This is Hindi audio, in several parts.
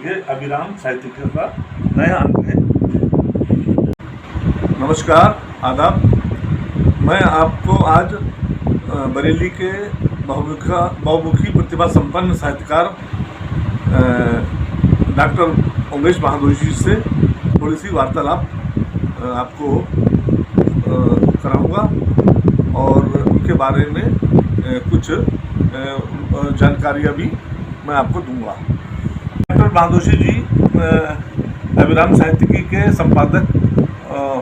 ये अभिराम साहित्य का नया अंक है। नमस्कार, आदाब। मैं आपको आज बरेली के बहुमुखी प्रतिभा संपन्न साहित्यकार डॉक्टर उमेश बहादुर जी से थोड़ी सी वार्तालाप आपको कराऊंगा और उनके बारे में कुछ जानकारियाँ भी मैं आपको दूंगा। डॉक्टर बहादुर जी अभिराम साहित्यिकी के संपादक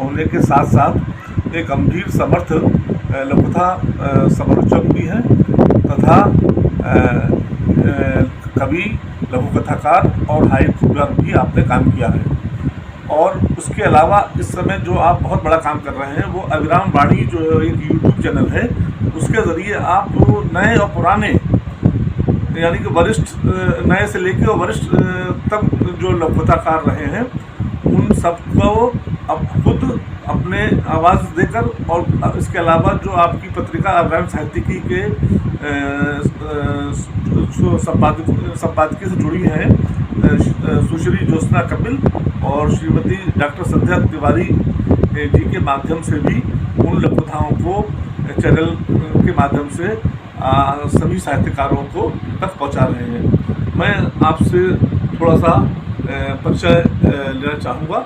होने के साथ साथ एक गंभीर समर्थ लघुकथा समालोचक भी हैं तथा कवि, लघुकथाकार और हाइकू पर भी आपने काम किया है। और उसके अलावा इस समय जो आप बहुत बड़ा काम कर रहे हैं वो अभिराम वाणी जो एक यूट्यूब चैनल है, उसके ज़रिए आप नए और पुराने यानी कि वरिष्ठ, नए से लेकर वरिष्ठ तक जो लघुकथाकार रहे हैं उन सबको अब खुद अपने आवाज़ देकर, और इसके अलावा जो आपकी पत्रिका अभिराम साहित्यिकी के संपादकीय से जुड़ी हैं सुश्री ज्योत्सना कपिल और श्रीमती डॉक्टर संध्या तिवारी जी के माध्यम से भी उन लघुकथाओं को चैनल के माध्यम से सभी साहित्यकारों को तक पहुंचा रहे हैं। मैं आपसे थोड़ा सा परिचय लेना चाहूँगा।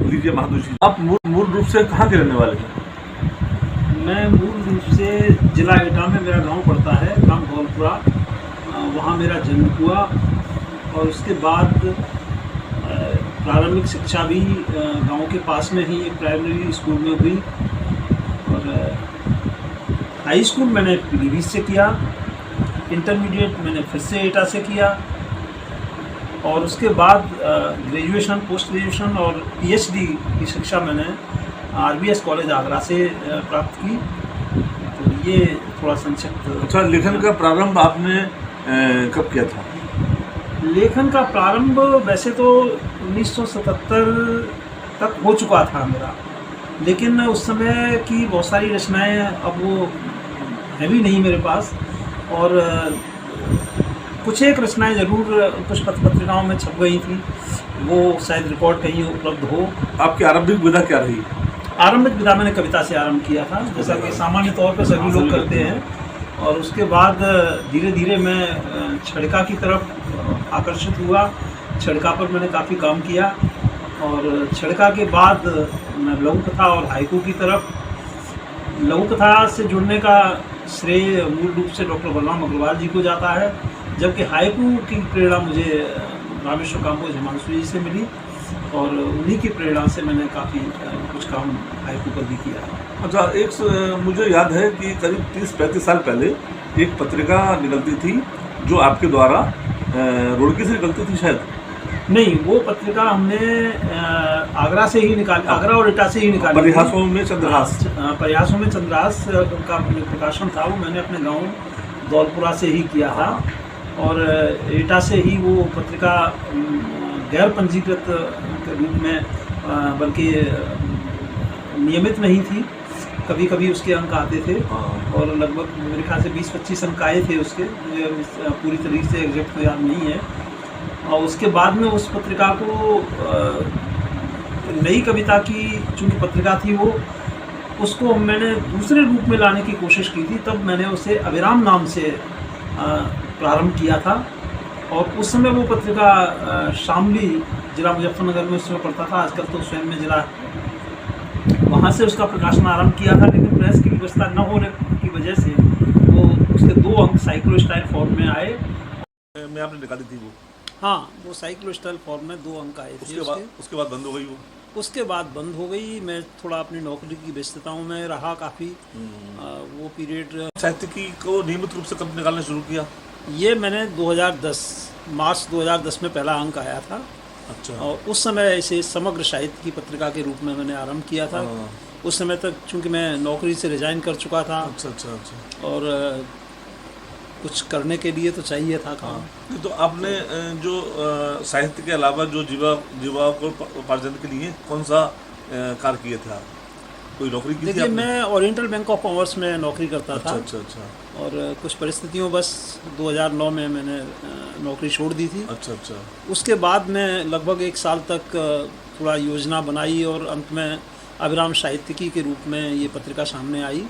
लीजिए बहादुर जी, आप मूल रूप से कहाँ के रहने वाले हैं? मैं मूल रूप से जिला एटा में मेरा गांव पड़ता है, गांव धौलपुरा। वहाँ मेरा जन्म हुआ और उसके बाद प्रारंभिक शिक्षा भी गांव के पास में ही एक प्राइमरी स्कूल में हुई और हाई स्कूल मैंने पीलीभीत से किया, इंटरमीडिएट मैंने फिर से एटा से किया और उसके बाद ग्रेजुएशन, पोस्ट ग्रेजुएशन और पीएचडी की शिक्षा मैंने आरबीएस कॉलेज आगरा से प्राप्त की। तो ये थोड़ा संक्षिप्त। अच्छा, लेखन का प्रारंभ आपने कब किया था? लेखन का प्रारंभ वैसे तो 1977 तक हो चुका था मेरा, लेकिन उस समय की बहुत सारी रचनाएं अब वो है भी नहीं मेरे पास और कुछ एक रचनाएं ज़रूर कुछ पत्रिकाओं में छप गई थी, वो शायद रिकॉर्ड कहीं उपलब्ध हो। आपकी आरंभिक विधा क्या रही? आरंभिक विधा मैंने कविता से आरंभ किया था, जैसा कि सामान्य तौर पर सभी लोग करते हैं, और उसके बाद धीरे धीरे मैं छड़का की तरफ आकर्षित हुआ। छड़का पर मैंने काफ़ी काम किया और छड़का के बाद मैं लघुकथा और हाइकू की तरफ। लघुकथा से जुड़ने का श्रेय मूल रूप से डॉक्टर बलराम अग्रवाल जी को जाता है, जबकि हाइकू की प्रेरणा मुझे रामेश्वर काम्बोज हिमांशु जी से मिली और उन्हीं की प्रेरणा से मैंने काफ़ी कुछ काम हाइकू पर भी किया। अच्छा, मुझे याद है कि करीब 30-35 साल पहले एक पत्रिका निकलती थी जो आपके द्वारा रुड़की से निकलती थी शायद? नहीं, वो पत्रिका हमने आगरा से ही निकाली, आगरा और एटा से ही निकाली। प्रयासों में चंद्रहास का प्रकाशन था, वो मैंने अपने गाँव धौलपुरा से ही किया था और एटा से ही वो पत्रिका गैर पंजीकृत के रूप में, बल्कि नियमित नहीं थी, कभी कभी उसके अंक आते थे और लगभग मेरे ख्याल से 20-25 अंक आए थे उसके, मुझे पूरी तरीके से एग्जैक्ट तो याद नहीं है। और उसके बाद में उस पत्रिका को नई कविता की चूँकि पत्रिका थी वो, उसको मैंने दूसरे रूप में लाने की कोशिश की थी। तब मैंने उसे अभिराम नाम से प्रारंभ किया था और उस समय वो पत्रिका शामली, जिला मुजफ्फरनगर में उस समय पड़ता था, आजकल तो स्वयं में जिला, वहाँ से उसका प्रकाशन आरंभ किया था। लेकिन प्रेस की व्यवस्था न होने की वजह से वो उसके 2 अंक साइक्लो स्टाइल फॉर्म में आए। मैं आपने निकाली थी वो? हाँ, वो साइक्लो स्टाइल फॉर्म में 2 अंक आए थे। उसके बाद बंद हो गई वो? उसके बाद बंद हो गई। मैं थोड़ा अपनी नौकरी की व्यस्तताओं में रहा काफ़ी, वो पीरियड। साहित्यिकी को नियमित रूप से कब निकालना शुरू किया? ये मैंने 2010 मार्च 2010 में पहला अंक आया था। अच्छा। और उस समय इसे समग्र साहित्य की पत्रिका के रूप में मैंने आरंभ किया था। उस समय तक चूँकि मैं नौकरी से रिजाइन कर चुका था। अच्छा। और कुछ करने के लिए तो चाहिए था काम। तो आपने जो साहित्य के अलावा जो जीवा को उपार्जन के लिए कौन सा कार्य किए थे आप? कोई नौकरी की थी देखिए, आपने? मैं ओरिएंटल बैंक ऑफ कॉमर्स में नौकरी करता अच्छा था, अच्छा अच्छा और कुछ परिस्थितियों बस 2009 में मैंने नौकरी छोड़ दी थी। अच्छा अच्छा उसके बाद मैं लगभग 1 साल तक थोड़ा योजना बनाई, और अंत में अभिराम साहित्यिकी के रूप में ये पत्रिका सामने आई,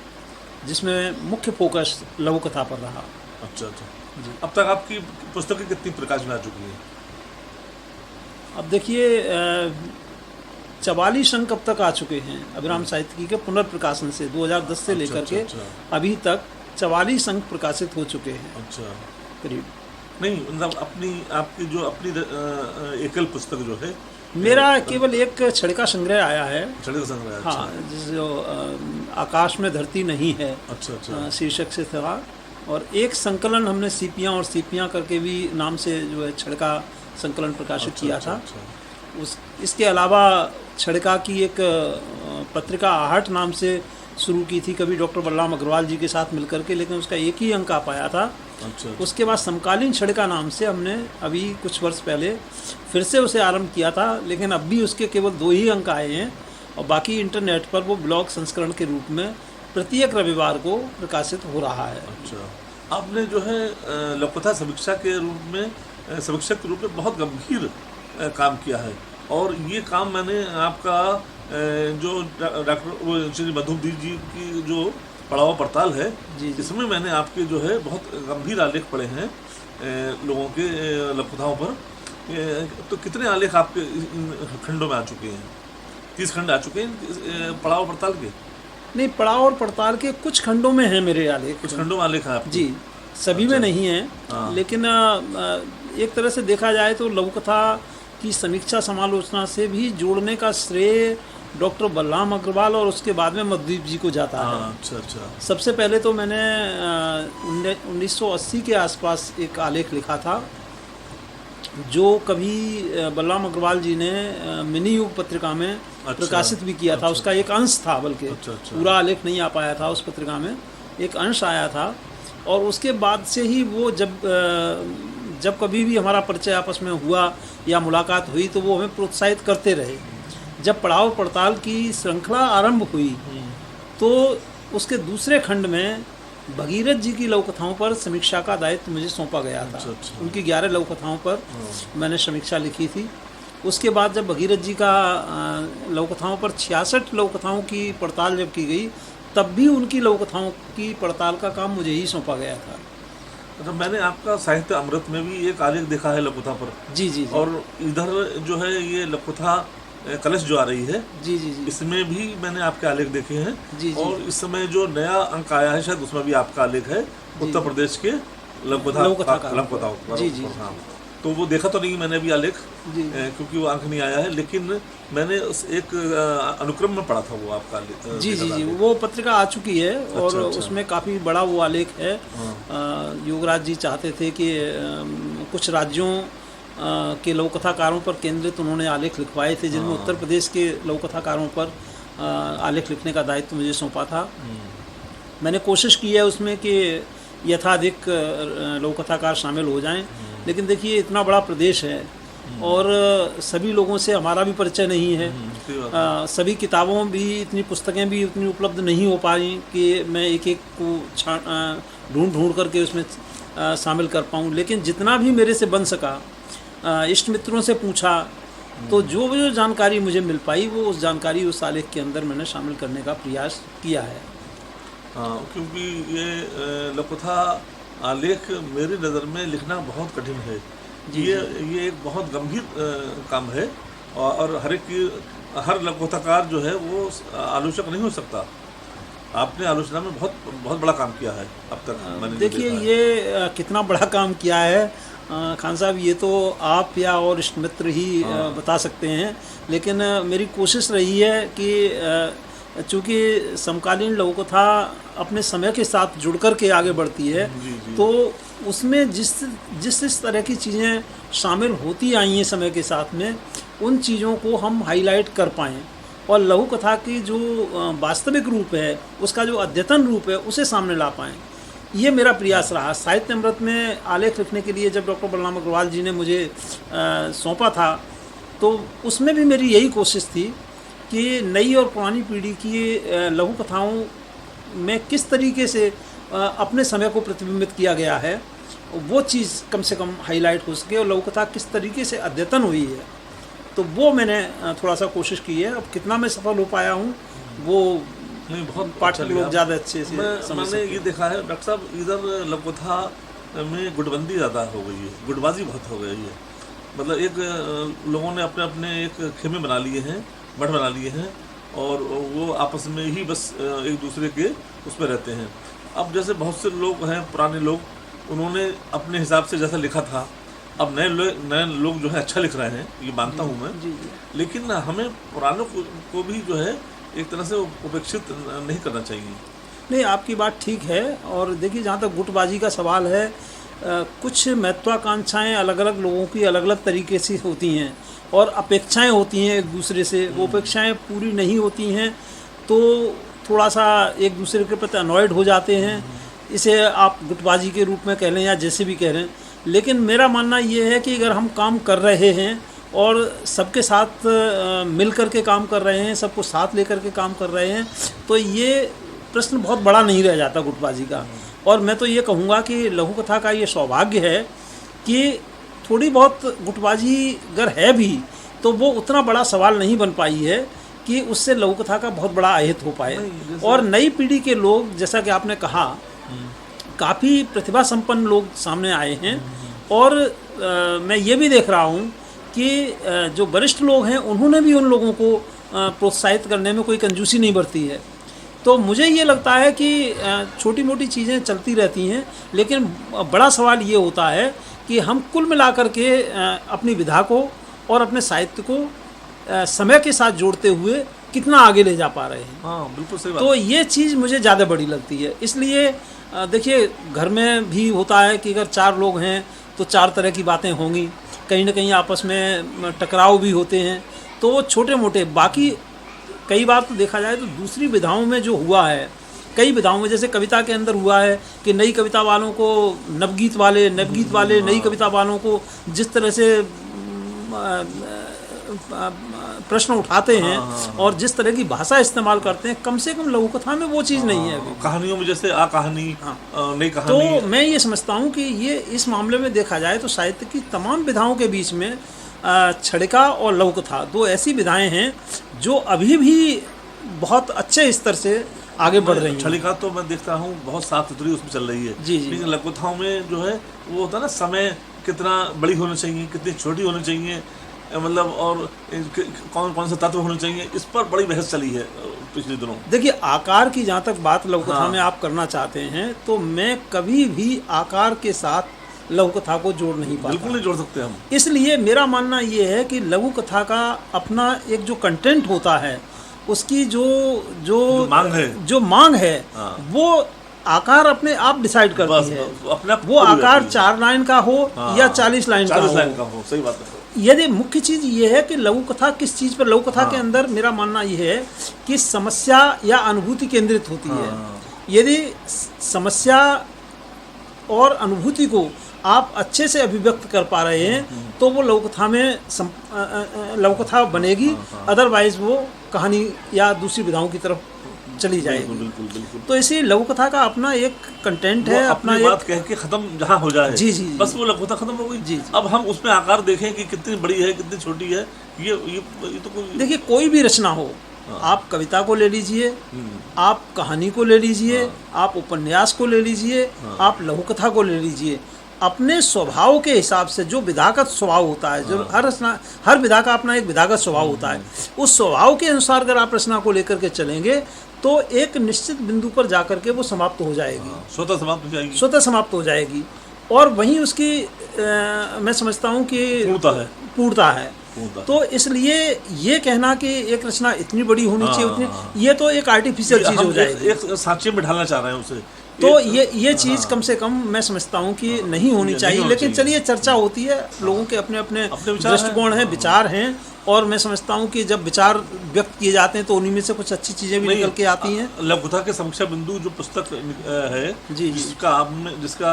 जिसमें मुख्य फोकस लघु कथा पर रहा। अच्छा अच्छा। जी। अब तक आपकी पुस्तकें कितनी प्रकाश में आ चुकी हैं? अब देखिए, 44 अंक अब तक आ चुके हैं अभिराम साहित्यिकी के पुनर्प्रकाशन से, 2010 से लेकर अच्छा, के अच्छा। अभी तक 44 अंक प्रकाशित हो चुके हैं अच्छा, करीब। नहीं मतलब आपकी जो अपनी एकल पुस्तक जो है, मेरा केवल एक छड़का संग्रह आया है। छड़े संग्रह। अच्छा हाँ, जो आकाश में धरती नहीं है अच्छा अच्छा शीर्षक से था, और एक संकलन हमने सीपियाँ और सीपियाँ करके भी नाम से जो है छड़का संकलन प्रकाशित अच्छा, किया अच्छा, था। अच्छा। इसके अलावा छड़का की एक पत्रिका आहट नाम से शुरू की थी कभी डॉक्टर बलराम अग्रवाल जी के साथ मिलकर के, लेकिन उसका एक ही अंक आ पाया था। अच्छा, उसके बाद समकालीन छड़का नाम से हमने अभी कुछ वर्ष पहले फिर से उसे आरंभ किया था, लेकिन अब भी उसके केवल 2 ही अंक आए हैं, और बाकी इंटरनेट पर वो ब्लॉग संस्करण के रूप में प्रत्येक रविवार को प्रकाशित हो रहा है। अच्छा, आपने जो है लोककथा समीक्षा के रूप में, समीक्षक के रूप में बहुत गंभीर काम किया है, और ये काम मैंने आपका जो डॉक्टर श्री मधुमदीप जी की जो पड़ाव पड़ताल है, जी, जी। इसमें मैंने आपके जो है बहुत गंभीर आलेख पढ़े हैं लोगों के लोककथाओं पर। तो कितने आलेख आपके इन खंडों में आ चुके हैं? 30 खंड आ चुके हैं पड़ाव पड़ताल के? नहीं, पड़ाव और पड़ताल के कुछ खंडों में हैं मेरे आलेख। कुछ खंडों में आलेख है आपके? जी, सभी में अच्छा। नहीं है। हाँ। लेकिन एक तरह से देखा जाए तो लघुकथा की समीक्षा समालोचना से भी जोड़ने का श्रेय डॉक्टर बलराम अग्रवाल और उसके बाद में मधुदीप जी को जाता है। हाँ, अच्छा अच्छा। सबसे पहले तो मैंने 1980 के आसपास एक आलेख लिखा था, जो कभी बलराम अग्रवाल जी ने मिनी युग पत्रिका में प्रकाशित भी किया था। उसका एक अंश था, बल्कि पूरा आलेख नहीं आ पाया था उस पत्रिका में, एक अंश आया था। और उसके बाद से ही वो जब कभी भी हमारा परिचय आपस में हुआ या मुलाकात हुई, तो वो हमें प्रोत्साहित करते रहे। जब पड़ाव पड़ताल की श्रृंखला आरंभ हुई, तो उसके दूसरे खंड में भगीरथ जी की लघुकथाओं पर समीक्षा का दायित्व मुझे सौंपा गया था। अच्छा। उनकी 11 लघुकथाओं पर मैंने समीक्षा लिखी थी। उसके बाद जब भगीरथ जी का लघुकथाओं पर 66 लघुकथाओं की पड़ताल जब की गई, तब भी उनकी लघुकथाओं की पड़ताल का काम मुझे ही सौंपा गया था। मतलब मैंने आपका साहित्य अमृत में भी एक आलेख देखा है लघुकथा पर। जी जी जी। और इधर जो है ये लघुकथा कलश जो आ रही है, जी जी जी। इसमें भी मैंने आपके आलेख देखे हैं। जी जी। और इस समय जो नया अंक आया है शायद उसमें भी आपका आलेख है, उत्तर प्रदेश के लघुकथाओं पर। जी जी। हाँ, तो वो देखा तो नहीं मैंने भी आलेख, क्योंकि वो अंक नहीं आया है, लेकिन मैंने उस एक अनुक्रम में पढ़ा था वो आपका आलेख। जी जी जी, वो पत्रिका आ चुकी है। और अच्छा। उसमें काफ़ी बड़ा वो आलेख है। योगराज जी चाहते थे कि कुछ राज्यों के लघुकथाकारों पर केंद्रित उन्होंने आलेख लिखवाए थे, जिनमें उत्तर प्रदेश के लघुकथाकारों पर आलेख लिखने का दायित्व मुझे सौंपा था। मैंने कोशिश की है उसमें कि यथाधिक लघुकथाकार शामिल हो जाएं, लेकिन देखिए इतना बड़ा प्रदेश है और सभी लोगों से हमारा भी परिचय नहीं है। सभी किताबों भी, इतनी पुस्तकें भी उतनी उपलब्ध नहीं हो पाई कि मैं एक एक को ढूंढ करके उसमें शामिल कर पाऊँ। लेकिन जितना भी मेरे से बन सका, इष्ट मित्रों से पूछा, तो जो जानकारी मुझे मिल पाई, वो उस जानकारी उस आलेख के अंदर मैंने शामिल करने का प्रयास किया है। हाँ, क्योंकि ये लघुकथा आलेख मेरी नज़र में लिखना बहुत कठिन है। ये एक बहुत गंभीर काम है, और हर लघुकथाकार जो है वो आलोचक नहीं हो सकता। आपने आलोचना में बहुत बड़ा काम किया है अब तक। मैंने देखिए, ये कितना बड़ा काम किया है खान साहब, ये तो आप या और इष्ट मित्र ही बता सकते हैं। लेकिन मेरी कोशिश रही है कि चूँकि समकालीन लघुकथा अपने समय के साथ जुड़ कर के आगे बढ़ती है, तो उसमें जिस तरह की चीज़ें शामिल होती आई हैं समय के साथ में, उन चीज़ों को हम हाईलाइट कर पाएँ, और लघुकथा की जो वास्तविक रूप है, उसका जो अद्यतन रूप है, उसे सामने ला पाएँ। ये मेरा प्रयास रहा। साहित्य अमृत में आलेख लिखने के लिए जब डॉक्टर बलराम अग्रवाल जी ने मुझे सौंपा था, तो उसमें भी मेरी यही कोशिश थी कि नई और पुरानी पीढ़ी की लघु कथाओं में किस तरीके से अपने समय को प्रतिबिंबित किया गया है, वो चीज़ कम से कम हाईलाइट हो सके, और लघु कथा किस तरीके से अद्यतन हुई है, तो वो मैंने थोड़ा सा कोशिश की है। अब कितना मैं सफल हो पाया हूँ वो नहीं, बहुत पाठक लोग ज़्यादा अच्छे से मैंने ये देखा है डॉक्टर साहब, इधर लघु कथा में गुटबंदी ज़्यादा हो गई है, गुटबाजी बहुत हो गई है। मतलब एक लोगों ने अपने अपने एक खेमे बना लिए हैं, मठ बना लिए हैं, और वो आपस में ही बस एक दूसरे के उसमें रहते हैं। अब जैसे बहुत से लोग हैं पुराने लोग, उन्होंने अपने हिसाब से जैसा लिखा था, अब नए लोग जो है अच्छा लिख रहे हैं, ये मानता हूँ मैं। लेकिन हमें पुरानों को भी जो है एक तरह से उपेक्षित नहीं करना चाहिए। नहीं, आपकी बात ठीक है। और देखिए, जहाँ तक गुटबाजी का सवाल है, कुछ महत्वाकांक्षाएं अलग अलग लोगों की अलग अलग तरीके से होती हैं, और अपेक्षाएं होती हैं एक दूसरे से, वो अपेक्षाएं पूरी नहीं होती हैं तो थोड़ा सा एक दूसरे के प्रति अनॉयड हो जाते हैं। इसे आप गुटबाजी के रूप में कह लें या जैसे भी कह लें, लेकिन मेरा मानना ये है कि अगर हम काम कर रहे हैं और सबके साथ मिल कर के काम कर रहे हैं, सबको साथ लेकर के काम कर रहे हैं, तो ये प्रश्न बहुत बड़ा नहीं रह जाता गुटबाजी का। और मैं तो ये कहूँगा कि लघु कथा का ये सौभाग्य है कि थोड़ी बहुत गुटबाजी अगर है भी तो वो उतना बड़ा सवाल नहीं बन पाई है कि उससे लघु कथा का बहुत बड़ा अहित हो पाए। और नई पीढ़ी के लोग, जैसा कि आपने कहा, काफ़ी प्रतिभा संपन्न लोग सामने आए हैं। और मैं ये भी देख रहा हूँ कि जो वरिष्ठ लोग हैं उन्होंने भी उन लोगों को प्रोत्साहित करने में कोई कंजूसी नहीं बरती है। तो मुझे ये लगता है कि छोटी मोटी चीज़ें चलती रहती हैं, लेकिन बड़ा सवाल ये होता है कि हम कुल मिलाकर के अपनी विधा को और अपने साहित्य को समय के साथ जोड़ते हुए कितना आगे ले जा पा रहे हैं। हाँ, बिल्कुल सही बात। तो ये चीज़ मुझे ज़्यादा बड़ी लगती है। इसलिए देखिए, घर में भी होता है कि अगर 4 लोग हैं तो 4 तरह की बातें होंगी, कहीं ना कहीं आपस में टकराव भी होते हैं, तो वो छोटे मोटे। बाकी कई बार तो देखा जाए तो दूसरी विधाओं में जो हुआ है, कई विधाओं में जैसे कविता के अंदर हुआ है कि नई कविता वालों को नवगीत वाले नई कविता वालों को जिस तरह से प्रश्न उठाते हैं और जिस तरह की भाषा इस्तेमाल करते हैं, कम से कम लघु कथा में वो चीज़ नहीं है अभी। कहानियों में जैसे कहानी, नई कहानी। तो मैं ये समझता हूँ कि ये इस मामले में देखा जाए तो साहित्य की तमाम विधाओं के बीच में छड़िका और लघु कथा 2 ऐसी विधाएं हैं जो अभी भी बहुत अच्छे स्तर से आगे बढ़ रही हैं। छड़िका तो मैं देखता हूँ बहुत साफ सुथरी उसमें चल रही है। जी। लेकिन लघु कथाओं में जो है वो होता है ना, समय कितना बड़ी होनी चाहिए, कितनी छोटी होनी चाहिए, मतलब और कौन कौन से तत्व होने चाहिए, इस पर बड़ी बहस चली है पिछले दिनों। देखिए, आकार की जहाँ तक बात लघु कथा में आप करना चाहते हैं, तो मैं कभी भी आकार के साथ लघु कथा को जोड़ नहीं पाता। बिल्कुल नहीं जोड़ सकते हम। इसलिए मेरा मानना ये है कि लघु कथा का अपना एक जो कंटेंट होता है, उसकी जो मांग है वो आकार अपने आप डिसाइड करती है। अपने वो आकार 4 लाइन का हो या 40 लाइन का हो। सही बात है। यदि मुख्य चीज़ ये है कि लघु कथा किस चीज़ पर, लघु कथा के अंदर मेरा मानना ये है कि समस्या या अनुभूति केंद्रित होती है। यदि समस्या और अनुभूति को आप अच्छे से अभिव्यक्त कर पा रहे हैं तो वो लघु कथा में लघु कथा बनेगी, अदरवाइज वो कहानी या दूसरी विधाओं की तरफ चली जाएगी। बिल्कुल। तो इसी लघु कथा का अपना एक कंटेंट है, अपना एक बात कह के खत्म जहाँ हो जाए। जी, बस वो लघु कथा खत्म हो गई। जी। अब हम उसमें आकार देखें कि कितनी बड़ी है, कितनी छोटी है। ये तो कोई, देखिए, कोई भी रचना हो, आप कविता को ले लीजिए, आप कहानी को ले लीजिए, आप उपन्यास को ले लीजिए, आप लघु कथा को ले लीजिए, अपने स्वभाव के हिसाब से जो विधागत स्वभाव होता है, जो हर विधा का अपना एक विधागत स्वभाव होता है, उस स्वभाव के अनुसार अगर आप रचना को लेकर के चलेंगे तो एक निश्चित बिंदु पर जाकर के वो समाप्त हो जाएगी, स्वतः समाप्त हो जाएगी। और वहीं उसकी मैं समझता हूँ कि पूर्णता है। तो इसलिए ये कहना कि एक रचना इतनी बड़ी होनी चाहिए, उतनी, ये तो एक आर्टिफिशियल चीज़ हो जाएगी। एक सांचे में ढालना चाह रहे हैं उसे। तो ये चीज़ कम से कम मैं समझता हूँ कि नहीं होनी चाहिए। लेकिन चलिए, चर्चा होती है, लोगों के अपने अपने दृष्टिकोण हैं, विचार हैं, और मैं समझता हूँ कि जब विचार व्यक्त किए जाते हैं तो उन्हीं में से कुछ अच्छी चीज़ें भी निकल के आती हैं। लघु कथा के समीक्षा बिंदु जो पुस्तक है, जिसका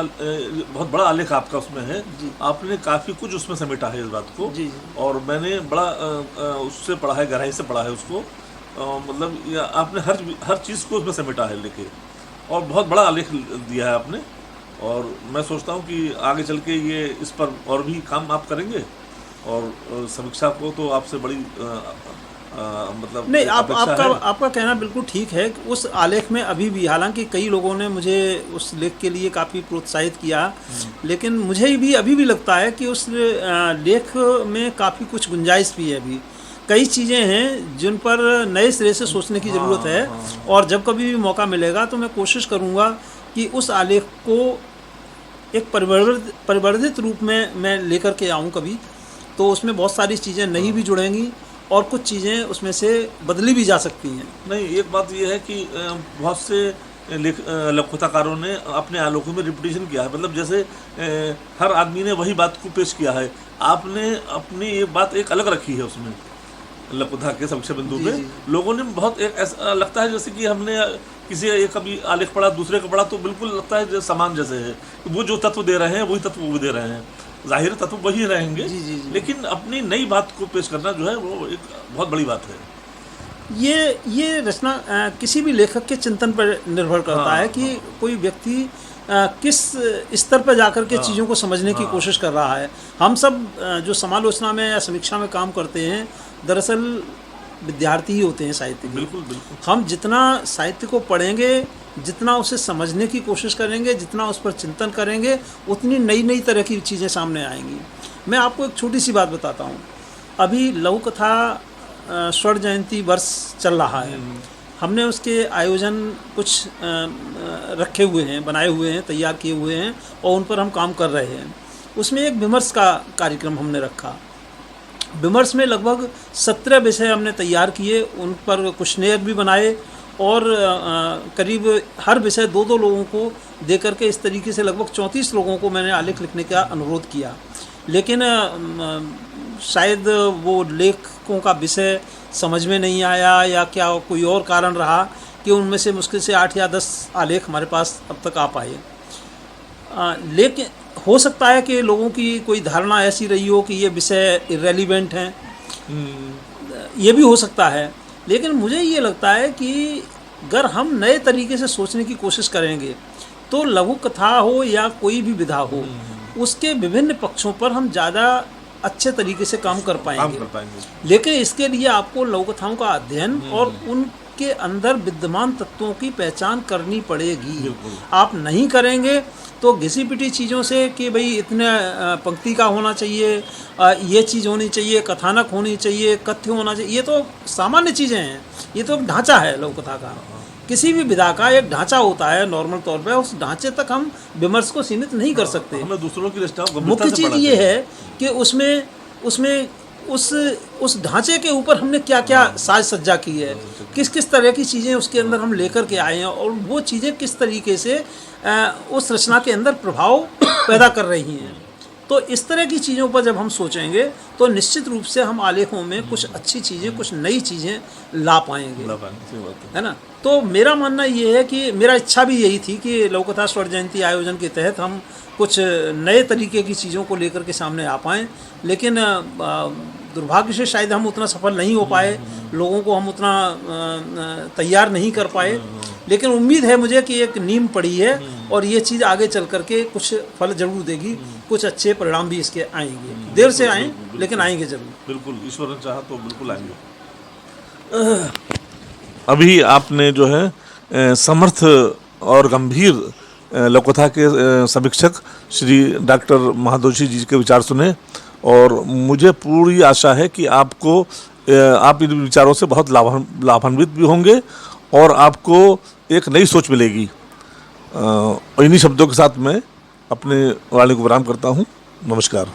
बहुत बड़ा आलेख आपका उसमें है, आपने काफ़ी कुछ उसमें समेटा है इस बात को। और मैंने बड़ा उससे पढ़ा है, गहराई से पढ़ा है उसको। मतलब आपने हर चीज़ को उसमें समेटा है लिखे, और बहुत बड़ा आलेख दिया है आपने। और मैं सोचता हूँ कि आगे चल के ये इस पर और भी काम आप करेंगे, और समीक्षा को तो आपसे बड़ी मतलब नहीं, अपेक्षा है। आपका कहना बिल्कुल ठीक है। उस आलेख में अभी भी, हालांकि कई लोगों ने मुझे उस लेख के लिए काफ़ी प्रोत्साहित किया, लेकिन मुझे भी अभी भी लगता है कि उस लेख में काफ़ी कुछ गुंजाइश भी है। अभी कई चीज़ें हैं जिन पर नए सिरे से सोचने की ज़रूरत है। और जब कभी भी मौका मिलेगा तो मैं कोशिश करूँगा कि उस आलेख को एक परिवर्धित रूप में मैं लेकर के आऊँ कभी, तो उसमें बहुत सारी चीज़ें नई भी जुड़ेंगी और कुछ चीज़ें उसमें से बदली भी जा सकती हैं। नहीं, एक बात यह है कि बहुत से लघुकथाकारों ने अपने आलोकों में रिपीटेशन किया है, मतलब जैसे हर आदमी ने वही बात को पेश किया है, आपने अपनी एक बात एक अलग रखी है उसमें लघुकथा के समीक्षा बिंदु पे। लोगों ने बहुत एक ऐसा लगता है जैसे कि हमने किसी एक कभी आलेख पढ़ा, दूसरे को पढ़ा, तो बिल्कुल लगता है जैसे समान जैसे है, वो जो तत्व दे रहे हैं वही तत्व वो दे रहे हैं, जाहिर तत्व वही रहेंगे। लेकिन अपनी नई बात को पेश करना जो है वो एक बहुत बड़ी बात है। ये रचना किसी भी लेखक के चिंतन पर निर्भर करता है कि कोई व्यक्ति किस स्तर पर जाकर के चीज़ों को समझने की कोशिश कर रहा है। हम सब जो समालोचना में या समीक्षा में काम करते हैं, दरअसल विद्यार्थी ही होते हैं साहित्य के। बिल्कुल बिल्कुल। हम जितना साहित्य को पढ़ेंगे, जितना उसे समझने की कोशिश करेंगे, जितना उस पर चिंतन करेंगे, उतनी नई नई तरह की चीज़ें सामने आएंगी। मैं आपको एक छोटी सी बात बताता हूँ। अभी लघुकथा स्वर्ण जयंती वर्ष चल रहा है। हमने उसके आयोजन कुछ रखे हुए हैं, बनाए हुए हैं, तैयार किए हुए हैं, और उन पर हम काम कर रहे हैं। उसमें एक विमर्श का कार्यक्रम हमने रखा। विमर्श में लगभग 17 विषय हमने तैयार किए, उन पर क्वेश्चनेयर भी बनाए, और करीब हर विषय 2-2 लोगों को दे करके इस तरीके से लगभग 34 लोगों को मैंने आलेख लिखने का अनुरोध किया। लेकिन शायद वो लेखकों का विषय समझ में नहीं आया, या क्या कोई और कारण रहा कि उनमें से मुश्किल से 8 या 10 आलेख हमारे पास अब तक आ पाए। लेकिन हो सकता है कि लोगों की कोई धारणा ऐसी रही हो कि ये विषय इररेलीवेंट हैं, ये भी हो सकता है। लेकिन मुझे ये लगता है कि अगर हम नए तरीके से सोचने की कोशिश करेंगे तो लघु कथा हो या कोई भी विधा हो, उसके विभिन्न पक्षों पर हम ज़्यादा अच्छे तरीके से काम कर पाएंगे। लेकिन इसके लिए आपको लघु कथाओं का अध्ययन और उनके अंदर विद्यमान तत्वों की पहचान करनी पड़ेगी। आप नहीं करेंगे तो घिसी पिटी चीज़ों से कि भाई इतने पंक्ति का होना चाहिए, ये चीज़ होनी चाहिए, कथानक होनी चाहिए, कथ्य होना चाहिए, ये तो सामान्य चीज़ें हैं। ये तो ढांचा है लघु कथा का। किसी भी विधा का एक ढांचा होता है नॉर्मल तौर पे, उस ढांचे तक हम विमर्श को सीमित नहीं कर सकते। हमें दूसरों की मुख्य चीज़ ये है कि उसमें उस ढांचे के ऊपर हमने क्या क्या साज सज्जा की है, किस किस तरह की चीज़ें उसके अंदर हम लेकर के आए हैं, और वो चीज़ें किस तरीके से उस रचना के अंदर प्रभाव पैदा कर रही हैं। तो इस तरह की चीज़ों पर जब हम सोचेंगे तो निश्चित रूप से हम आलेखों में कुछ अच्छी चीज़ें, कुछ नई चीज़ें ला पाएंगे, है ना। तो मेरा मानना ये है कि मेरा इच्छा भी यही थी कि लघुकथा स्वर्ण जयंती आयोजन के तहत हम कुछ नए तरीके की चीज़ों को लेकर के सामने आ पाएँ। लेकिन दुर्भाग्य से शायद हम उतना सफल नहीं हो पाए, लोगों को हम उतना तैयार नहीं कर पाए। लेकिन उम्मीद है मुझे कि एक नींव पड़ी है और ये चीज़ आगे चल करके कुछ फल जरूर देगी, कुछ अच्छे परिणाम भी इसके आएंगे। देर से आएँ लेकिन आएंगे जरूर। बिल्कुल, ईश्वर ने चाहा तो बिल्कुल आएंगे। अभी आपने जो है समर्थ और गंभीर लघुकथा के समीक्षक श्री डॉक्टर महादोशी जी के विचार सुने, और मुझे पूरी आशा है कि आप इन विचारों से बहुत लाभान्वित भी होंगे और आपको एक नई सोच मिलेगी। इन्हीं शब्दों के साथ मैं अपने वाणी को विराम करता हूँ। नमस्कार।